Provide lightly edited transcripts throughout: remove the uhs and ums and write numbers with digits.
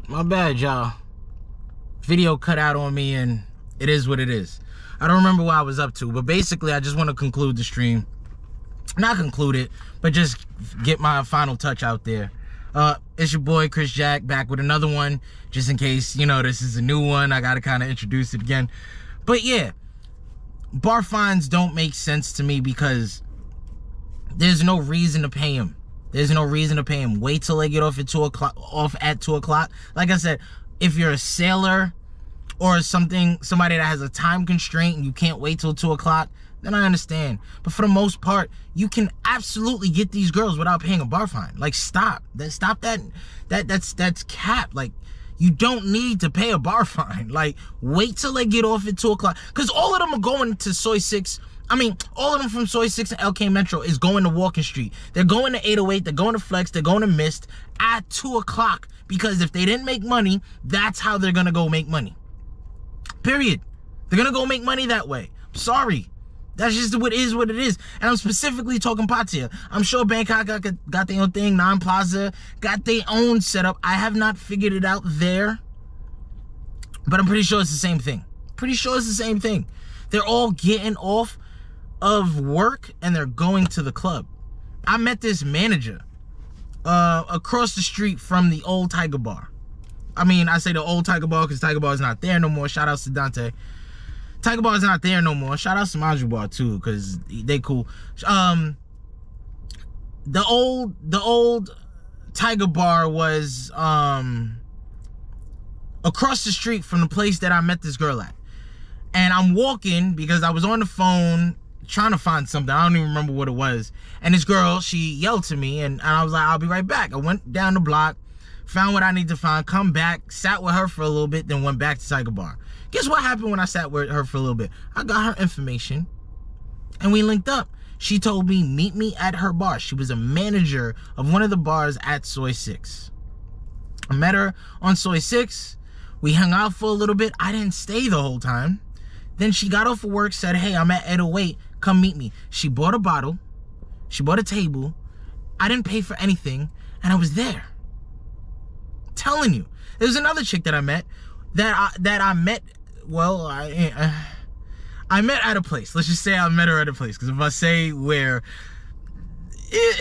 My bad, y'all. Video cut out on me, and it is what it is. I don't remember what I was up to, but basically I just want to conclude the stream. Not conclude it, but just get my final touch out there. It's your boy Chris Jack, back with another one, just in case, you know, this is a new one. I gotta kind of introduce it again. But yeah, bar fines don't make sense to me because there's no reason to pay them. There's no reason to pay them. Wait till they get off at 2 o'clock. Like I said, if you're a sailor or somebody that has a time constraint and you can't wait till 2 o'clock, then I understand. But for the most part, you can absolutely get these girls without paying a bar fine. Like, stop that. That's cap. Like, you don't need to pay a bar fine. Like, wait till they get off at 2 o'clock. Because all of them are going to Soy 6. I mean, all of them from Soy 6 and LK Metro is going to Walking Street. They're going to 808, they're going to Flex, they're going to Mist at 2 o'clock. Because if they didn't make money, that's how they're going to go make money. Period. They're going to go make money that way. I'm sorry. That's just what it is. And I'm specifically talking Pattaya. I'm sure Bangkok got their own thing. Nine Plaza got their own setup. I have not figured it out there. But I'm pretty sure it's the same thing. They're all getting off of work and they're going to the club. I met this manager across the street from the old Tiger Bar. I mean, I say the old Tiger Bar because Tiger Bar is not there no more. Shout out to Dante. Tiger Bar is not there no more. Shout out to Maju Bar too, because they cool. The old Tiger Bar was across the street from the place that I met this girl at. And I'm walking because I was on the phone trying to find something. I don't even remember what it was. And this girl, she yelled to me, and I was like, I'll be right back. I went down the block, found what I need to find, come back, sat with her for a little bit, then went back to Tiger Bar. Guess what happened when I sat with her for a little bit? I got her information, and we linked up. She told me, meet me at her bar. She was a manager of one of the bars at Soy 6. I met her on Soy 6. We hung out for a little bit. I didn't stay the whole time. Then she got off of work, said, hey, I'm at 808. Come meet me. She bought a bottle. She bought a table. I didn't pay for anything, and I was there. I'm telling you. There's another chick that I met I met at a place. Let's just say I met her at a place, because if I say where,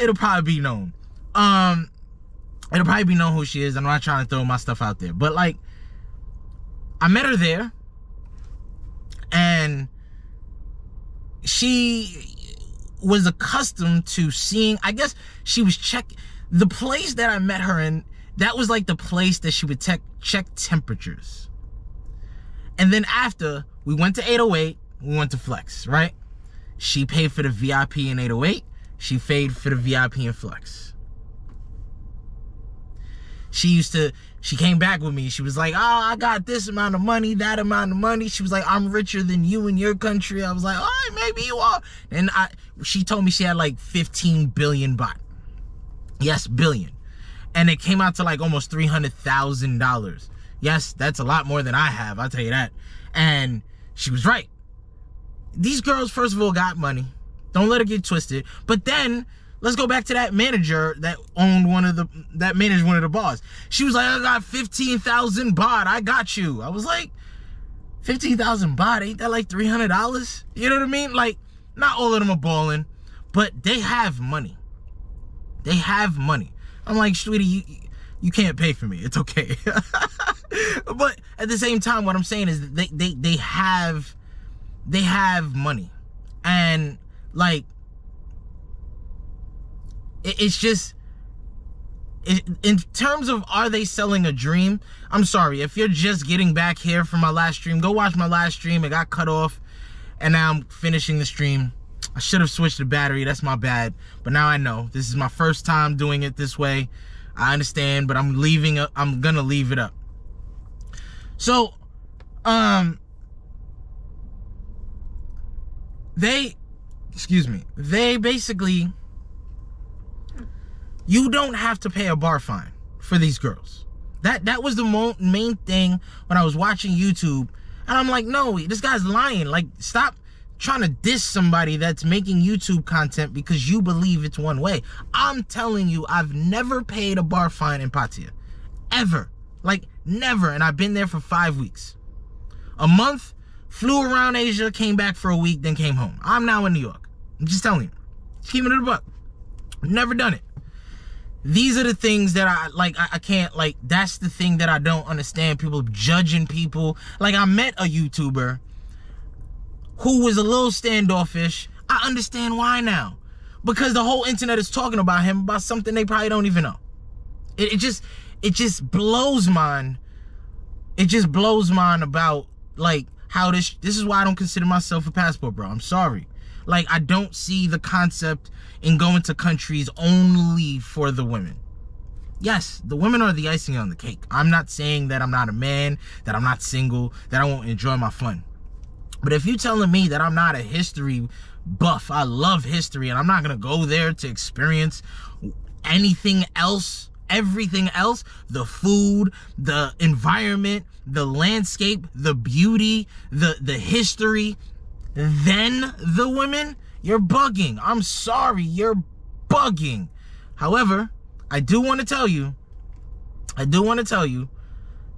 it'll probably be known. It'll probably be known who she is. I'm not trying to throw my stuff out there, but like, I met her there, and she was accustomed to seeing, I guess she was the place that I met her in, that was like the place that she would check temperatures. And then after, we went to 808, we went to Flex, right? She paid for the VIP in 808, she paid for the VIP in Flex. She came back with me. She was like, oh, I got this amount of money, that amount of money. She was like, I'm richer than you in your country. I was like, all right, maybe you are. And she told me she had like 15 billion baht. Yes, billion. And it came out to like almost $300,000. Yes, that's a lot more than I have, I'll tell you that. And she was right. These girls, first of all, got money. Don't let it get twisted. But then, let's go back to that manager that managed one of the bars. She was like, I got 15,000 baht. I got you. I was like, 15,000 baht? Ain't that like $300? You know what I mean? Like, not all of them are balling, but they have money. They have money. I'm like, sweetie, you can't pay for me. It's okay. But at the same time, what I'm saying is that they have money. And like, it's just, in terms of are they selling a dream, I'm sorry, if you're just getting back here from my last stream, go watch my last stream. It got cut off, and now I'm finishing the stream. I should have switched the battery, that's my bad, but now I know. This is my first time doing it this way. I understand, but I'm gonna leave it up. So, they basically, you don't have to pay a bar fine for these girls. That was the main thing when I was watching YouTube, and I'm like, no, this guy's lying. Like, stop trying to diss somebody that's making YouTube content because you believe it's one way. I'm telling you, I've never paid a bar fine in Pattaya. Ever. Like, never. And I've been there for 5 weeks. A month, flew around Asia, came back for a week, then came home. I'm now in New York. I'm just telling you. Just keeping it a buck. Never done it. These are the things that I can't, like, that's the thing that I don't understand. People judging people. Like, I met a YouTuber who was a little standoffish. I understand why now. Because the whole internet is talking about him, about something they probably don't even know. It just blows mine. It just blows mine about, like, how this is why I don't consider myself a passport bro. I'm sorry. Like, I don't see the concept in going to countries only for the women. Yes, the women are the icing on the cake. I'm not saying that I'm not a man, that I'm not single, that I won't enjoy my fun. But if you're telling me that I'm not a history buff, I love history, and I'm not going to go there to experience anything else, everything else, the food, the environment, the landscape, the beauty, the history, then the women, you're bugging. I'm sorry, you're bugging. However, I do want to tell you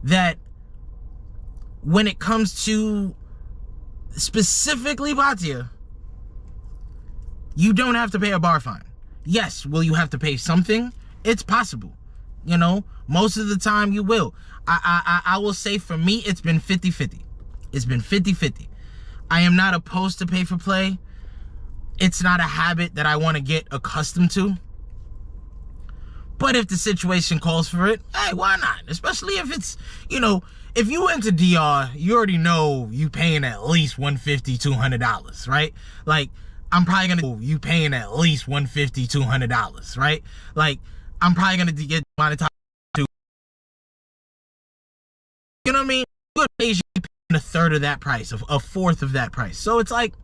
that when it comes to specifically Pattaya, you don't have to pay a bar fine. Yes, will you have to pay something? It's possible. You know, most of the time you will. I will say for me, it's been 50-50. It's been 50-50. I am not opposed to pay for play. It's not a habit that I want to get accustomed to. But if the situation calls for it, hey, why not? Especially if it's, you know, if you went to DR, you already know you paying at least $150, $200, right? Like, I'm probably gonna, you paying at least $150, $200, right? Like, I'm probably gonna get monetized to, you know what I mean? You go to Asia, you're paying a third of that price, a fourth of that price. So it's like,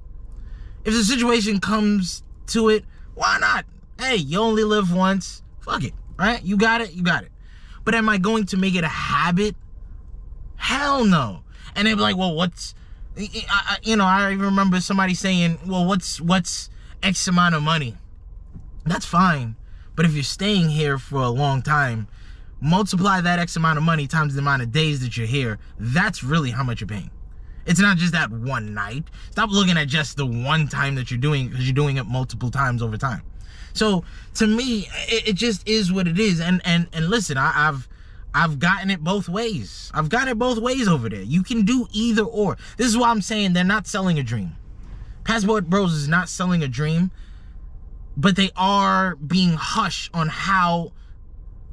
if the situation comes to it, why not? Hey, you only live once. Fuck it, right? You got it, you got it. But am I going to make it a habit? Hell no. And they'd be like, well, what's, I even remember somebody saying, well, what's X amount of money? That's fine. But if you're staying here for a long time, multiply that X amount of money times the amount of days that you're here. That's really how much you're paying. It's not just that one night. Stop looking at just the one time that you're doing, because you're doing it multiple times over time. So to me, it just is what it is. And listen, I've gotten it both ways. I've gotten it both ways over there. You can do either or. This is why I'm saying they're not selling a dream. Passport Bros is not selling a dream, but they are being hush on how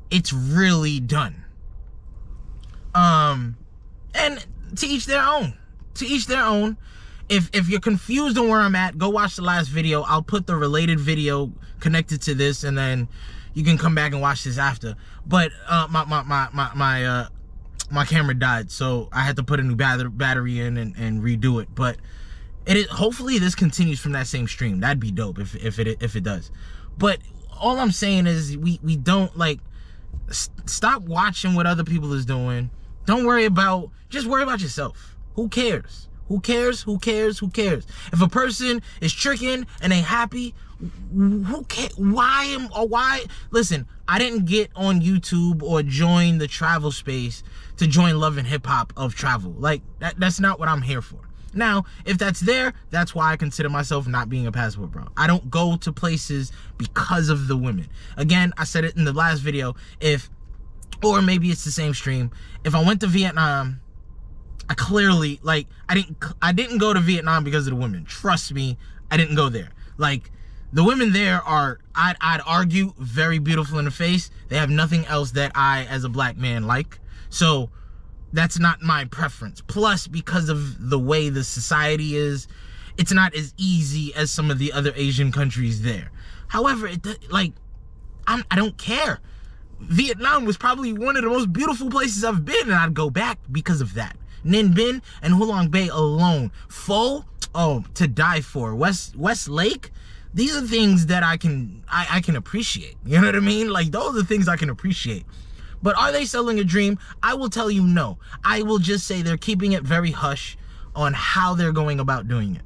it's really done. And to each their own. To each their own. If you're confused on where I'm at, go watch the last video. I'll put the related video connected to this, and then you can come back and watch this after. But my camera died, so I had to put a new battery in and redo it. But hopefully this continues from that same stream. That'd be dope if it does. But all I'm saying is we don't, like, stop watching what other people is doing. Don't worry about, just worry about yourself. Who cares? Who cares? Who cares? Who cares? If a person is tricking and they happy, who cares? Why? Listen, I didn't get on YouTube or join the travel space to join Love and Hip Hop of travel. Like, that's not what I'm here for. Now, if that's there, that's why I consider myself not being a passport bro. I don't go to places because of the women. Again, I said it in the last video, or maybe it's the same stream, if I went to Vietnam, I clearly, like, I didn't go to Vietnam because of the women. Trust me, I didn't go there. Like, the women there are, I'd argue, very beautiful in the face. They have nothing else that I, as a black man, like. So, that's not my preference. Plus, because of the way the society is, it's not as easy as some of the other Asian countries there. However, I don't care. Vietnam was probably one of the most beautiful places I've been, and I'd go back because of that. Ninh Binh and Hulong Bay alone. Pho, oh, to die for. West Lake, these are things that I can appreciate. You know what I mean? Like, those are things I can appreciate. But are they selling a dream? I will tell you no. I will just say they're keeping it very hush on how they're going about doing it.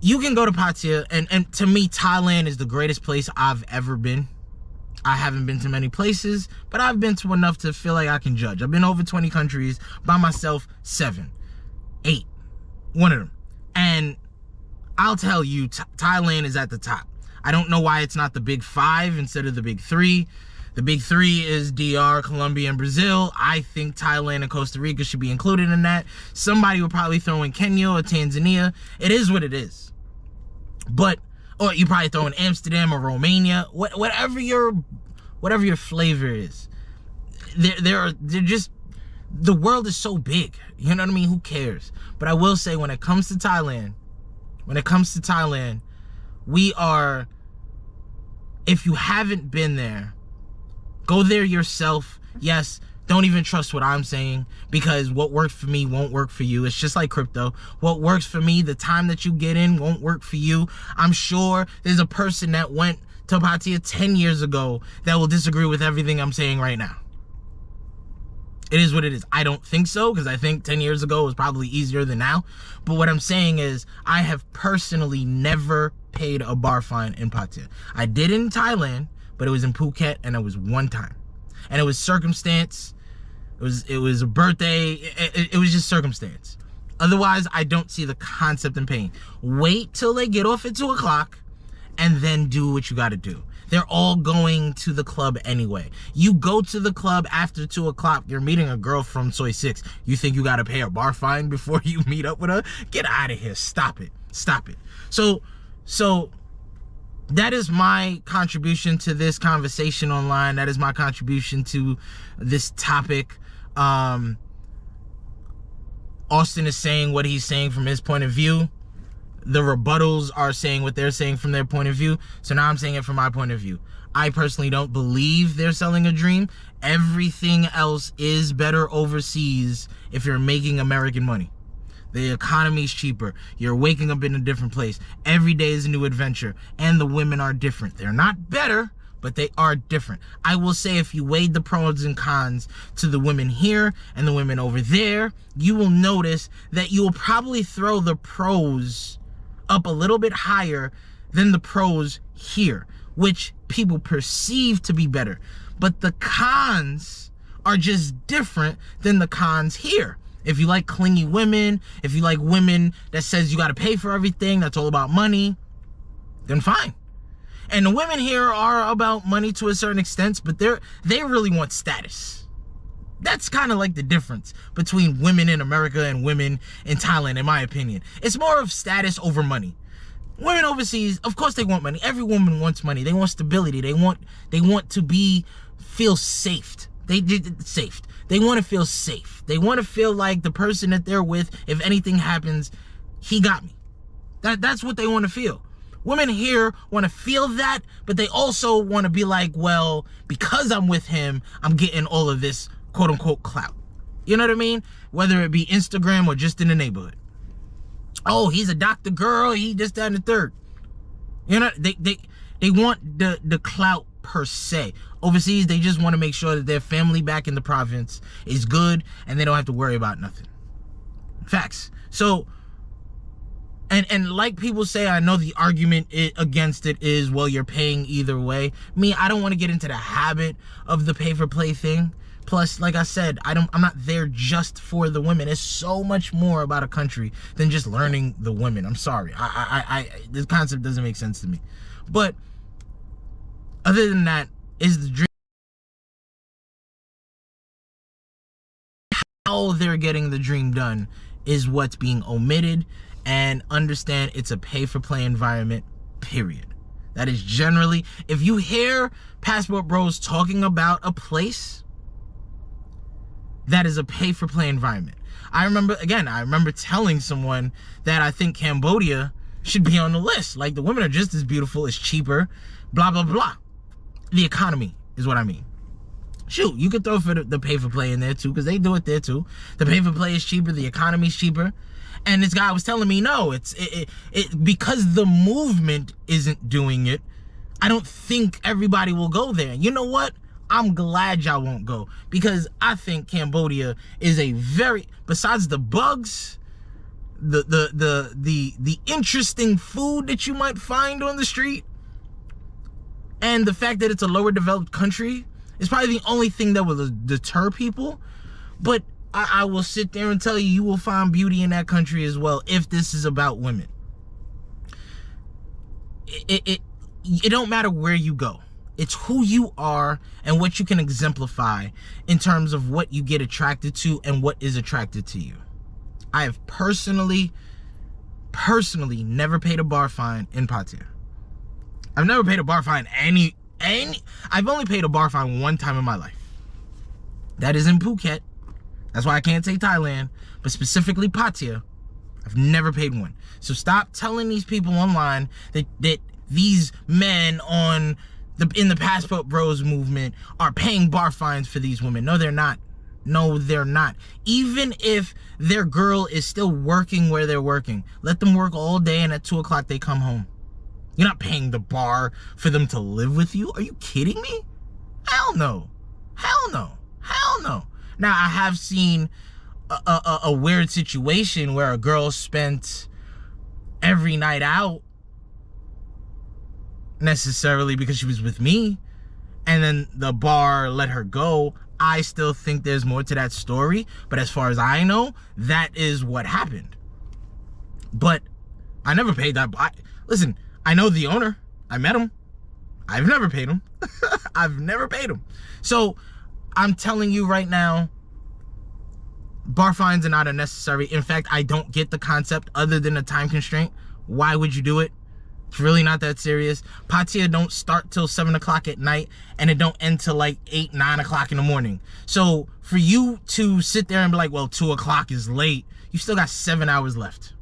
You can go to Pattaya, and to me, Thailand is the greatest place I've ever been. I haven't been to many places, but I've been to enough to feel like I can judge. I've been over 20 countries by myself, 7, 8, one of them. And I'll tell you, Thailand is at the top. I don't know why it's not the big 5 instead of the big 3. The big 3 is DR, Colombia, and Brazil. I think Thailand and Costa Rica should be included in that. Somebody would probably throw in Kenya or Tanzania. It is what it is. But, or you probably throw in Amsterdam or Romania, whatever your flavor is. They're just, the world is so big. You know what I mean? Who cares? But I will say, when it comes to Thailand, we are, if you haven't been there, go there yourself. Yes, don't even trust what I'm saying, because what works for me won't work for you. It's just like crypto. What works for me, the time that you get in won't work for you. I'm sure there's a person that went to Pattaya 10 years ago that will disagree with everything I'm saying right now. It is what it is. I don't think so, because I think 10 years ago was probably easier than now. But what I'm saying is, I have personally never paid a bar fine in Pattaya. I did in Thailand, but it was in Phuket, and it was one time. And it was circumstance. It was a birthday. It was just circumstance. Otherwise, I don't see the concept in paying. Wait till they get off at 2 o'clock, and then do what you got to do. They're all going to the club anyway. You go to the club after 2 o'clock, you're meeting a girl from Soy 6. You think you got to pay a bar fine before you meet up with her? Get out of here. Stop it. Stop it. So that is my contribution to this conversation online. That is my contribution to this topic. Austin is saying what he's saying from his point of view. The rebuttals are saying what they're saying from their point of view. So now I'm saying it from my point of view. I personally don't believe they're selling a dream. Everything else is better overseas if you're making American money. The economy's cheaper. You're waking up in a different place. Every day is a new adventure. And the women are different. They're not better, but they are different. I will say, if you weighed the pros and cons to the women here and the women over there, you will notice that you will probably throw the pros up a little bit higher than the pros here, which people perceive to be better. But the cons are just different than the cons here. If you like clingy women, if you like women that says you got to pay for everything, that's all about money, then fine. And the women here are about money to a certain extent, but they really want status. That's kind of like the difference between women in America and women in Thailand, in my opinion. It's more of status over money. Women overseas, of course they want money. Every woman wants money. They want stability. They want to feel safe. They want to feel safe. They want to feel like the person that they're with, if anything happens, he got me. That's what they want to feel. Women here want to feel that, but they also want to be like, well, because I'm with him, I'm getting all of this quote-unquote clout. You know what I mean? Whether it be Instagram or just in the neighborhood. Oh, he's a doctor girl, he just that and the third. You know, they want the clout per se. Overseas, they just want to make sure that their family back in the province is good and they don't have to worry about nothing. Facts. So, and like people say, I know the argument against it is, well, you're paying either way. Me, I don't want to get into the habit of the pay-for-play thing. Plus, like I said, I'm not there just for the women. It's so much more about a country than just learning the women. I'm sorry. This concept doesn't make sense to me. But other than that, is the dream. How they're getting the dream done is what's being omitted. And understand it's a pay-for-play environment, period. That is generally, if you hear Passport Bros talking about a place, that is a pay-for-play environment. I remember telling someone that I think Cambodia should be on the list. Like, the women are just as beautiful, it's cheaper, blah, blah, blah. The economy is what I mean. Shoot, you could throw for the pay-for-play in there too, because they do it there too. The pay-for-play is cheaper, the economy is cheaper. And this guy was telling me, no, it's because the movement isn't doing it, I don't think everybody will go there. You know what? I'm glad y'all won't go, because I think Cambodia is a very, besides the bugs, the interesting food that you might find on the street, And the fact that it's a lower developed country is probably the only thing that will deter people. But I will sit there and tell you, you will find beauty in that country as well if this is about women. It don't matter where you go. It's who you are and what you can exemplify in terms of what you get attracted to and what is attracted to you. I have personally never paid a bar fine in Pattaya. I've never paid a bar fine I've only paid a bar fine one time in my life. That is in Phuket. That's why I can't say Thailand, but specifically Pattaya, I've never paid one. So stop telling these people online that these men in the Passport Bros movement are paying bar fines for these women. No, they're not. No, they're not. Even if their girl is still working where they're working, let them work all day and at 2 o'clock they come home. You're not paying the bar for them to live with you. Are you kidding me? Hell no. Hell no. Hell no. Now, I have seen a weird situation where a girl spent every night out necessarily because she was with me, and then the bar let her go. I still think there's more to that story, but as far as I know, that is what happened. But I never paid that. Listen, I know the owner. I met him. I've never paid him. I've never paid him. So I'm telling you right now, bar fines are not unnecessary. In fact, I don't get the concept other than a time constraint. Why would you do it? It's really not that serious. Pattaya don't start till 7 o'clock at night, and it don't end till like 8, 9 o'clock in the morning. So for you to sit there and be like, well, 2 o'clock is late, you still got 7 hours left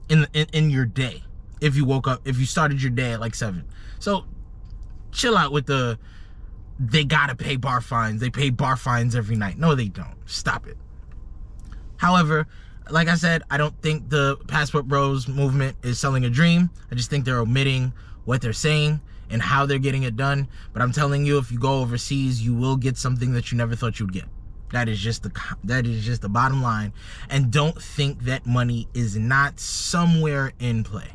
in your day. If you started your day at like 7. So chill out with they gotta pay bar fines. They pay bar fines every night. No, they don't. Stop it. However, like I said, I don't think the Passport Bros movement is selling a dream. I just think they're omitting what they're saying and how they're getting it done. But I'm telling you, if you go overseas, you will get something that you never thought you'd get. That is just the bottom line. And don't think that money is not somewhere in play.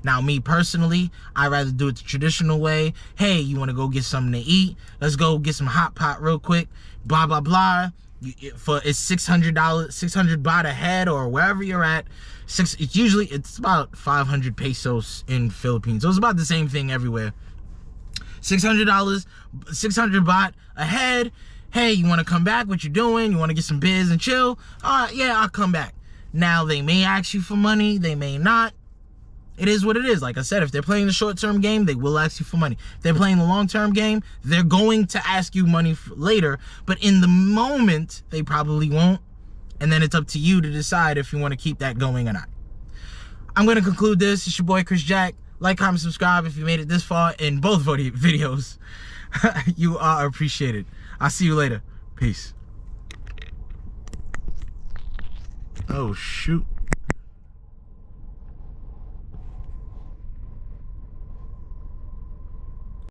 Now, me personally, I'd rather do it the traditional way. Hey, you want to go get something to eat? Let's go get some hot pot real quick. Blah, blah, blah. It's $600, 600 baht a head, or wherever you're at. It's about 500 pesos in Philippines. So it's about the same thing everywhere. $600, 600 baht a head. Hey, you want to come back? What you doing? You want to get some biz and chill? All right, yeah, I'll come back. Now, they may ask you for money. They may not. It is what it is. Like I said, if they're playing the short-term game, they will ask you for money. If they're playing the long-term game, they're going to ask you money later. But in the moment, they probably won't. And then it's up to you to decide if you want to keep that going or not. I'm going to conclude this. It's your boy, Chris Jack. Like, comment, subscribe if you made it this far in both videos. You are appreciated. I'll see you later. Peace. Oh, shoot.